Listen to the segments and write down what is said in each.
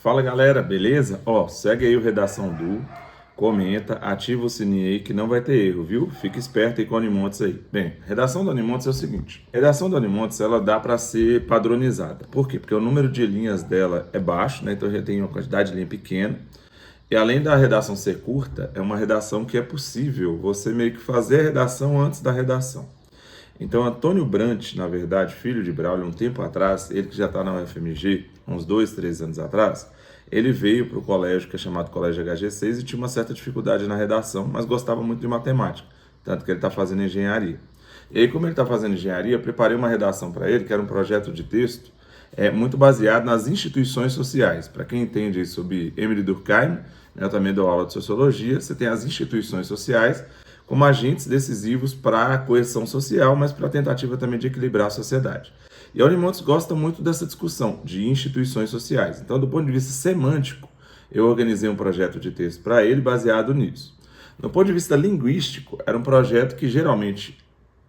Fala galera, beleza? Segue aí o Redação Du, comenta, ativa o sininho aí que não vai ter erro, viu? Fica esperto aí com o Unimontes aí. Bem, redação do Unimontes é o seguinte, redação do Unimontes ela dá para ser padronizada. Por quê? Porque o número de linhas dela é baixo, né? Então já tem uma quantidade de linha pequena. E além da redação ser curta, é uma redação que é possível você meio que fazer a redação antes da redação. Então, Antônio Brant, na verdade, filho de Braulio, um tempo atrás, ele que já está na UFMG, uns 2, 3 anos atrás, ele veio para o colégio que é chamado Colégio HG6 e tinha uma certa dificuldade na redação, mas gostava muito de matemática, tanto que ele está fazendo engenharia. E aí, como ele está fazendo engenharia, eu preparei uma redação para ele, que era um projeto de texto, muito baseado nas instituições sociais. Para quem entende aí sobre Emile Durkheim, né, eu também dou aula de sociologia, você tem as instituições sociais, como agentes decisivos para a coesão social, mas para a tentativa também de equilibrar a sociedade. E a Unimontes gosta muito dessa discussão de instituições sociais. Então, do ponto de vista semântico, eu organizei um projeto de texto para ele baseado nisso. Do ponto de vista linguístico, era um projeto que geralmente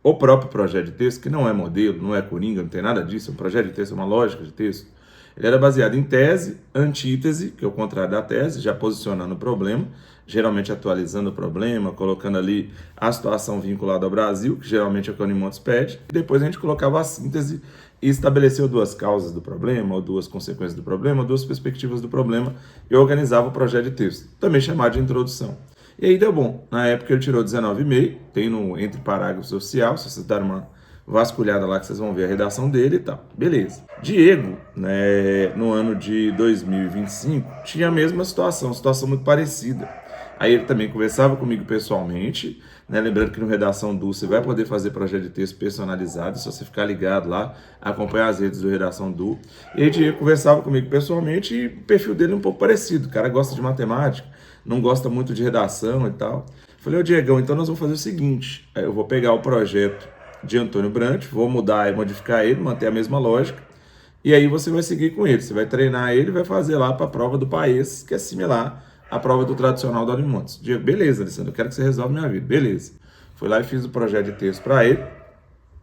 o próprio projeto de texto, que não é modelo, não é coringa, não tem nada disso, é um projeto de texto, é uma lógica de texto, ele era baseado em tese, antítese, que é o contrário da tese, já posicionando o problema, geralmente atualizando o problema, colocando ali a situação vinculada ao Brasil, que geralmente é o que o Unimontes pede, e depois a gente colocava a síntese e estabeleceu duas causas do problema, ou duas consequências do problema, ou duas perspectivas do problema, e organizava o projeto de texto, também chamado de introdução. E aí deu bom. Na época ele tirou 19,5, tem no entre parágrafo social, se vocês darem uma vasculhada lá que vocês vão ver a redação dele e tal. Beleza. Diego, né, no ano de 2025, tinha a mesma situação muito parecida. Aí ele também conversava comigo pessoalmente, né, lembrando que no Redação Du você vai poder fazer projeto de texto personalizado, se você ficar ligado lá, acompanhar as redes do Redação Du. E aí Diego conversava comigo pessoalmente e o perfil dele é um pouco parecido. O cara gosta de matemática, não gosta muito de redação e tal. Falei, Diegão, então nós vamos fazer o seguinte, eu vou pegar o projeto de Antônio Brant, vou mudar e modificar ele, manter a mesma lógica, e aí você vai seguir com ele, você vai treinar ele e vai fazer lá para a prova do país, que é similar à prova do tradicional do Unimontes. Diego, beleza, Alessandro, eu quero que você resolva minha vida, beleza. Fui lá e fiz o projeto de texto para ele,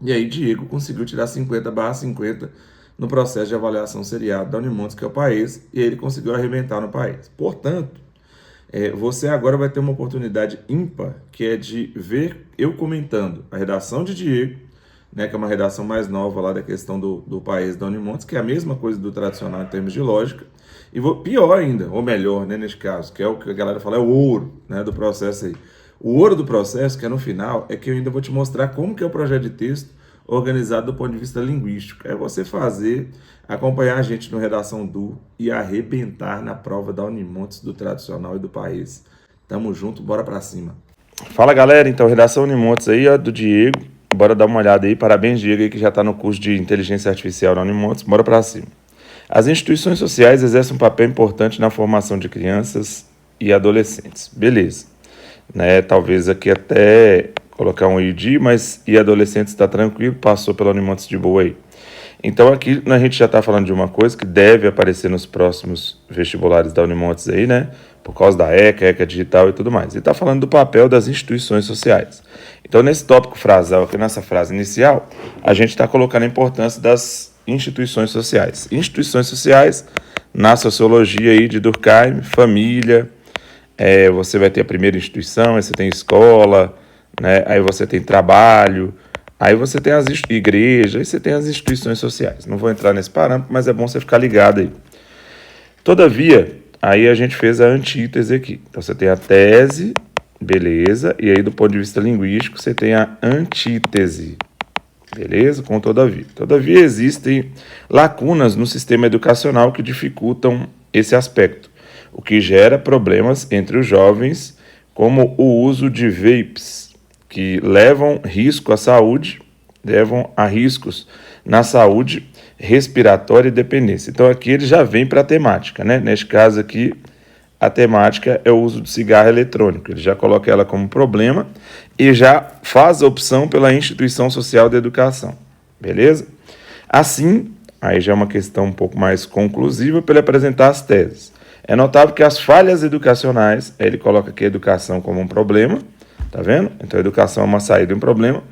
e aí Diego conseguiu tirar 50/50 no processo de avaliação seriado da Unimontes, que é o país, e ele conseguiu arrebentar no país. Portanto, você agora vai ter uma oportunidade ímpar, que é de ver eu comentando a redação de Diego, né, que é uma redação mais nova lá da questão do país da Unimontes, que é a mesma coisa do tradicional em termos de lógica, e pior ainda, ou melhor, né, neste caso, que é o que a galera fala, é o ouro, né, do processo aí. O ouro do processo, que é no final, é que eu ainda vou te mostrar como que é o projeto de texto organizado do ponto de vista linguístico. É você acompanhar a gente no Redação Du e arrebentar na prova da Unimontes, do tradicional e do país. Tamo junto, bora pra cima. Fala galera, então Redação Unimontes aí, ó, do Diego. Bora dar uma olhada aí, parabéns Diego aí que já tá no curso de Inteligência Artificial da Unimontes, bora pra cima. As instituições sociais exercem um papel importante na formação de crianças e adolescentes. Beleza. Né, talvez aqui até colocar um ID, mas e adolescentes está tranquilo, passou pela Unimontes de boa aí. Então aqui a gente já está falando de uma coisa que deve aparecer nos próximos vestibulares da Unimontes aí, né? Por causa da ECA digital e tudo mais. E está falando do papel das instituições sociais. Então nesse tópico frasal, aqui nessa frase inicial, a gente está colocando a importância das instituições sociais. Instituições sociais, na sociologia aí de Durkheim, família, você vai ter a primeira instituição, aí você tem escola, né? Aí você tem trabalho, aí você tem as igrejas, aí você tem as instituições sociais. Não vou entrar nesse parâmetro, mas é bom você ficar ligado aí. Todavia, aí a gente fez a antítese aqui. Então você tem a tese, beleza, e aí do ponto de vista linguístico você tem a antítese, beleza? Com todavia. Todavia existem lacunas no sistema educacional que dificultam esse aspecto, o que gera problemas entre os jovens, como o uso de vapes, que levam a riscos na saúde respiratória e dependência. Então aqui ele já vem para a temática, né? Neste caso aqui, a temática é o uso de cigarro eletrônico. Ele já coloca ela como problema e já faz a opção pela instituição social de educação. Beleza? Assim, aí já é uma questão um pouco mais conclusiva para ele apresentar as teses. É notável que as falhas educacionais, ele coloca aqui a educação como um problema, tá vendo? Então a educação é uma saída de um problema,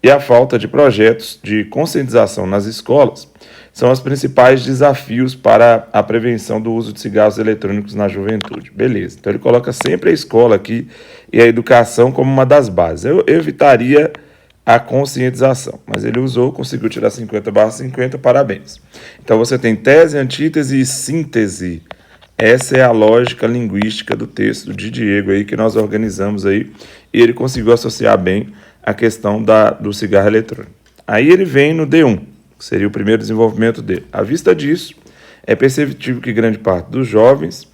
e a falta de projetos de conscientização nas escolas são os principais desafios para a prevenção do uso de cigarros eletrônicos na juventude. Beleza, então ele coloca sempre a escola aqui e a educação como uma das bases. Eu evitaria a conscientização, mas ele usou, conseguiu tirar 50/50, parabéns. Então você tem tese, antítese e síntese. Essa é a lógica linguística do texto de Diego aí que nós organizamos aí, e ele conseguiu associar bem a questão do cigarro eletrônico. Aí ele vem no D1, que seria o primeiro desenvolvimento dele. À vista disso, é perceptível que grande parte dos jovens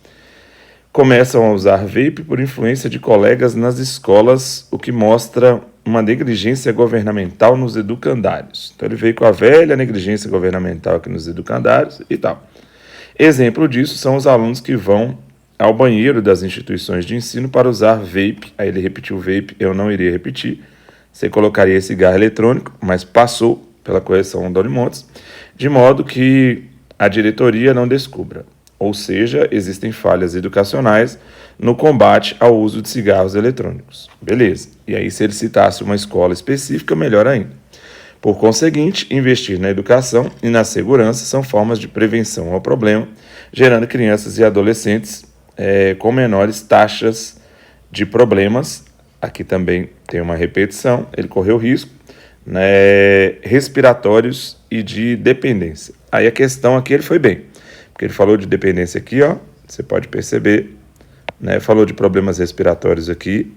começam a usar vape por influência de colegas nas escolas, o que mostra uma negligência governamental nos educandários. Então ele veio com a velha negligência governamental aqui nos educandários e tal. Exemplo disso são os alunos que vão ao banheiro das instituições de ensino para usar vape. Aí ele repetiu vape, eu não iria repetir. Você colocaria cigarro eletrônico, mas passou pela correção do Unimontes, de modo que a diretoria não descubra. Ou seja, existem falhas educacionais no combate ao uso de cigarros eletrônicos. Beleza. E aí, se ele citasse uma escola específica, melhor ainda. Por conseguinte, investir na educação e na segurança são formas de prevenção ao problema, gerando crianças e adolescentes com menores taxas de problemas. Aqui também tem uma repetição, ele correu risco, respiratórios e de dependência. Aí a questão aqui ele foi bem, porque ele falou de dependência aqui, ó, você pode perceber, falou de problemas respiratórios aqui,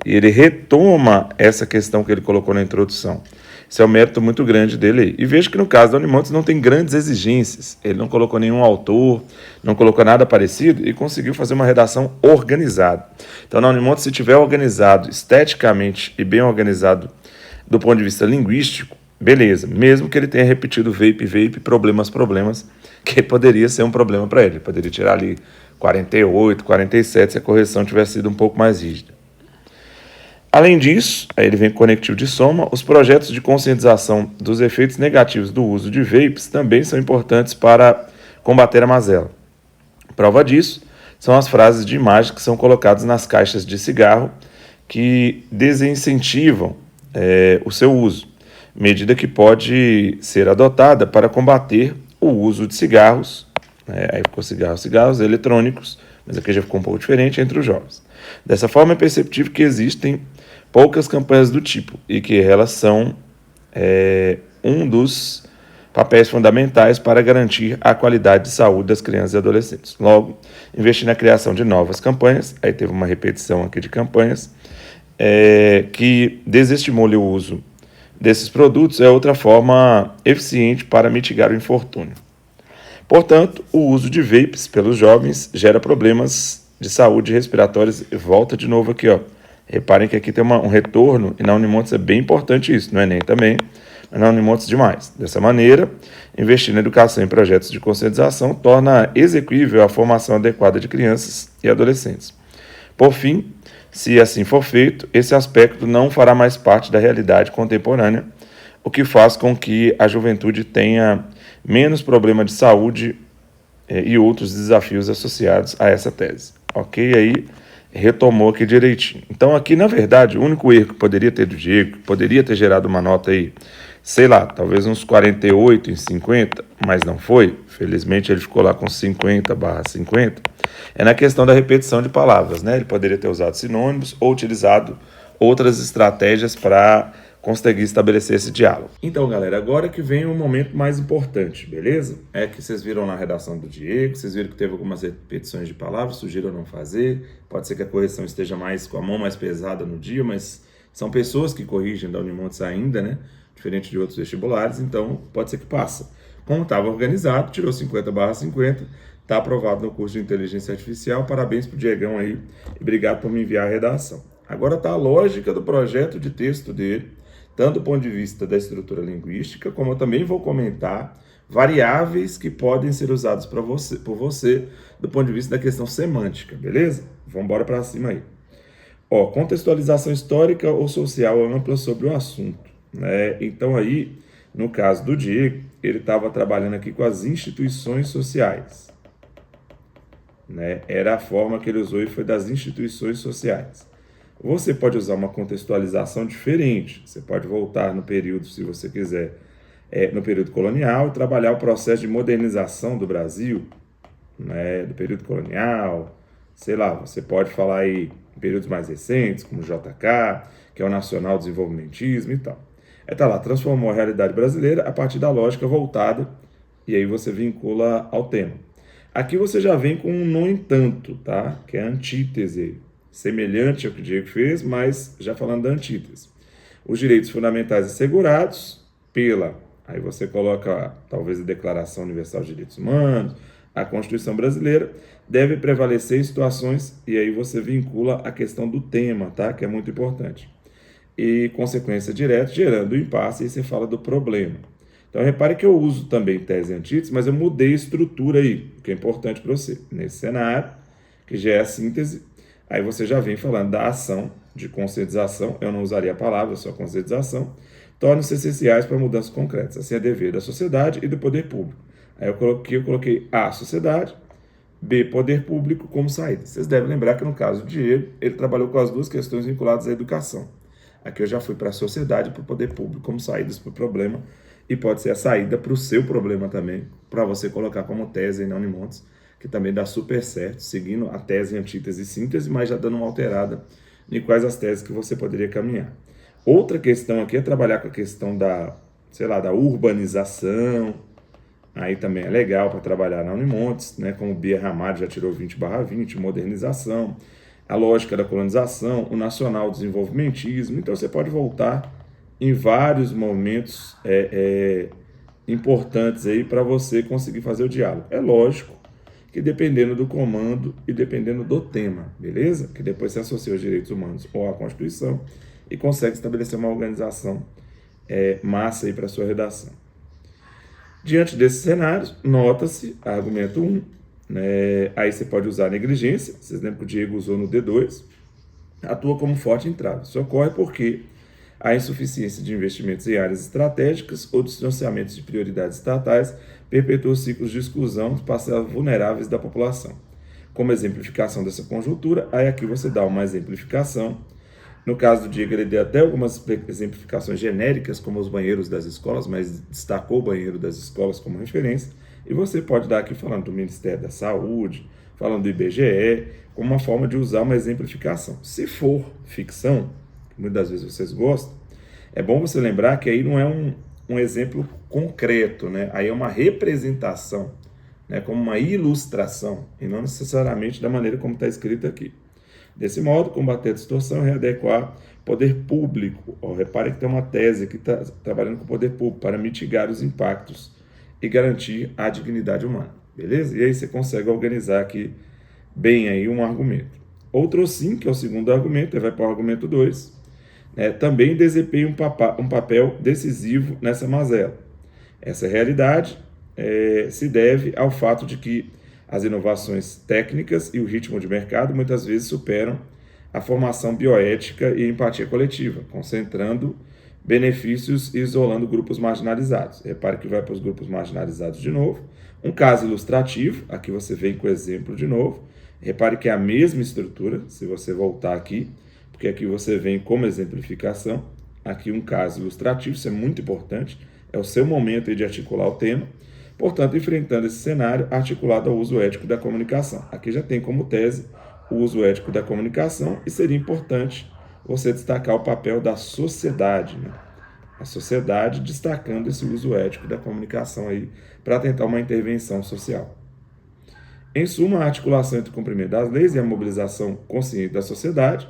e ele retoma essa questão que ele colocou na introdução. Esse é um mérito muito grande dele aí. E veja que no caso da Unimontes não tem grandes exigências. Ele não colocou nenhum autor, não colocou nada parecido e conseguiu fazer uma redação organizada. Então, na Unimontes, se tiver organizado esteticamente e bem organizado do ponto de vista linguístico, beleza. Mesmo que ele tenha repetido vape, problemas, que poderia ser um problema para ele. Ele poderia tirar ali 48, 47 se a correção tivesse sido um pouco mais rígida. Além disso, aí ele vem com o conectivo de soma, os projetos de conscientização dos efeitos negativos do uso de vapes também são importantes para combater a mazela. Prova disso são as frases de imagem que são colocadas nas caixas de cigarro que desincentivam o seu uso, medida que pode ser adotada para combater o uso de cigarros, aí ficou cigarros eletrônicos, mas aqui já ficou um pouco diferente entre os jovens. Dessa forma, é perceptível que existem poucas campanhas do tipo e que elas são um dos papéis fundamentais para garantir a qualidade de saúde das crianças e adolescentes. Logo, investir na criação de novas campanhas, aí teve uma repetição aqui de campanhas, que desestimule o uso desses produtos é outra forma eficiente para mitigar o infortúnio. Portanto, o uso de vapes pelos jovens gera problemas de saúde respiratórios. Volta de novo aqui, ó. Reparem que aqui tem um retorno, e na Unimontes é bem importante isso, não é nem também, mas na Unimontes demais. Dessa maneira, investir na educação em projetos de conscientização torna exequível a formação adequada de crianças e adolescentes. Por fim, se assim for feito, esse aspecto não fará mais parte da realidade contemporânea, o que faz com que a juventude tenha menos problema de saúde e outros desafios associados a essa tese. Ok? Aí retomou aqui direitinho. Então aqui, na verdade, o único erro que poderia ter do Diego, que poderia ter gerado uma nota aí, sei lá, talvez uns 48 em 50, mas não foi, felizmente ele ficou lá com 50/50, é na questão da repetição de palavras, né? Ele poderia ter usado sinônimos ou utilizado outras estratégias para conseguir estabelecer esse diálogo. Então, galera, agora que vem o momento mais importante, beleza? É que vocês viram na redação do Diego, vocês viram que teve algumas repetições de palavras, sugiro não fazer, pode ser que a correção esteja mais com a mão mais pesada no dia, mas são pessoas que corrigem da Unimontes ainda, né? Diferente de outros vestibulares, então pode ser que passa. Como estava organizado, tirou 50/50, está aprovado no curso de Inteligência Artificial, parabéns para o Diegão aí, e obrigado por me enviar a redação. Agora está a lógica do projeto de texto dele, tanto do ponto de vista da estrutura linguística, como eu também vou comentar variáveis que podem ser usadas por você do ponto de vista da questão semântica, beleza? Vamos embora para cima aí. Ó, contextualização histórica ou social ampla sobre o assunto, né? Então aí, no caso do Diego, ele estava trabalhando aqui com as instituições sociais, né? Era a forma que ele usou e foi das instituições sociais. Você pode usar uma contextualização diferente, você pode voltar no período, se você quiser, no período colonial e trabalhar o processo de modernização do Brasil, né, do período colonial. Sei lá, você pode falar aí em períodos mais recentes, como o JK, que é o Nacional Desenvolvimentismo e tal. Tá lá, transformou a realidade brasileira a partir da lógica voltada, e aí você vincula ao tema. Aqui você já vem com um no entanto, tá? Que é a antítese, semelhante ao que o Diego fez, mas já falando da antítese. Os direitos fundamentais assegurados pela, aí você coloca talvez a Declaração Universal de Direitos Humanos, a Constituição Brasileira, deve prevalecer em situações, e aí você vincula a questão do tema, tá? Que é muito importante. E consequência direta, gerando impasse, e você fala do problema. Então, repare que eu uso também tese e antítese, mas eu mudei a estrutura aí, o que é importante para você. Nesse cenário, que já é a síntese, aí você já vem falando da ação de conscientização, eu não usaria a palavra, só conscientização, tornam-se essenciais para mudanças concretas. Assim é dever da sociedade e do poder público. Aí eu coloquei A, sociedade, B, poder público como saída. Vocês devem lembrar que no caso do Diego, ele trabalhou com as duas questões vinculadas à educação. Aqui eu já fui para a sociedade e para o poder público como saídas para o problema, e pode ser a saída para o seu problema também, para você colocar como tese em Unimontes, que também dá super certo, seguindo a tese, antítese e síntese, mas já dando uma alterada em quais as teses que você poderia caminhar. Outra questão aqui é trabalhar com a questão da, sei lá, da urbanização, aí também é legal para trabalhar na Unimontes, né, como Bia Ramalho já tirou 20/20, modernização, a lógica da colonização, o nacional desenvolvimentismo. Então você pode voltar em vários momentos importantes aí para você conseguir fazer o diálogo. É lógico que dependendo do comando e dependendo do tema, beleza? Que depois você associa os direitos humanos ou a Constituição e consegue estabelecer uma organização massa aí para a sua redação. Diante desses cenários, nota-se argumento 1, né? Aí você pode usar negligência, vocês lembram que o Diego usou no D2, atua como forte entrave. Isso ocorre porque a insuficiência de investimentos em áreas estratégicas ou distanciamentos de prioridades estatais perpetua ciclos de exclusão de parcelas vulneráveis da população. Como exemplificação dessa conjuntura, aí aqui você dá uma exemplificação. No caso do Diego, ele deu até algumas exemplificações genéricas, como os banheiros das escolas, mas destacou o banheiro das escolas como referência. E você pode dar aqui falando do Ministério da Saúde, falando do IBGE, como uma forma de usar uma exemplificação. Se for ficção, que muitas vezes vocês gostam, é bom você lembrar que aí não é um exemplo concreto, né? Aí é uma representação, né? Como uma ilustração, e não necessariamente da maneira como está escrito aqui. Desse modo, combater a distorção e readequar poder público. Repare que tem uma tese que está trabalhando com o poder público para mitigar os impactos e garantir a dignidade humana, beleza? E aí você consegue organizar aqui bem aí um argumento. Outro sim, que é o segundo argumento, aí vai para o argumento 2, também desempenha um papel decisivo nessa mazela. Essa realidade se deve ao fato de que as inovações técnicas e o ritmo de mercado muitas vezes superam a formação bioética e empatia coletiva, concentrando benefícios e isolando grupos marginalizados. Repare que vai para os grupos marginalizados de novo. Um caso ilustrativo, aqui você vem com o exemplo de novo. Repare que é a mesma estrutura, se você voltar aqui, porque aqui você vem como exemplificação. Aqui um caso ilustrativo, isso é muito importante, é o seu momento aí de articular o tema. Portanto, enfrentando esse cenário articulado ao uso ético da comunicação. Aqui já tem como tese o uso ético da comunicação e seria importante você destacar o papel da sociedade, né? A sociedade destacando esse uso ético da comunicação aí para tentar uma intervenção social. Em suma, a articulação entre o cumprimento das leis e a mobilização consciente da sociedade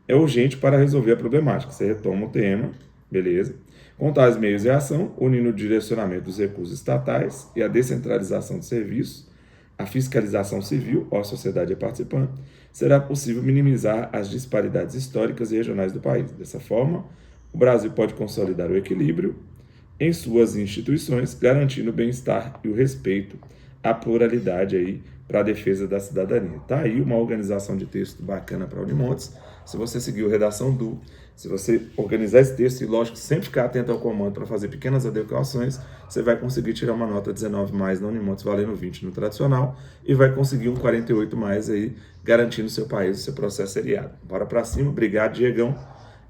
é urgente para resolver a problemática. Você retoma o tema, beleza? Com tais meios e ação, unindo o direcionamento dos recursos estatais e a descentralização de serviços, a fiscalização civil, ou a sociedade participante, será possível minimizar as disparidades históricas e regionais do país. Dessa forma, o Brasil pode consolidar o equilíbrio em suas instituições, garantindo o bem-estar e o respeito à pluralidade aí para a defesa da cidadania. Tá aí uma organização de texto bacana para Unimontes. Se você seguir o Redação Du, se você organizar esse texto e, lógico, sempre ficar atento ao comando para fazer pequenas adequações, você vai conseguir tirar uma nota 19 mais na Unimontes, valendo 20 no tradicional, e vai conseguir um 48 mais aí, garantindo seu país, o seu processo seriado. Bora para cima, obrigado, Diegão.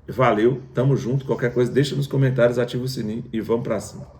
Valeu, tamo junto. Qualquer coisa, deixa nos comentários, ativa o sininho e vamos para cima.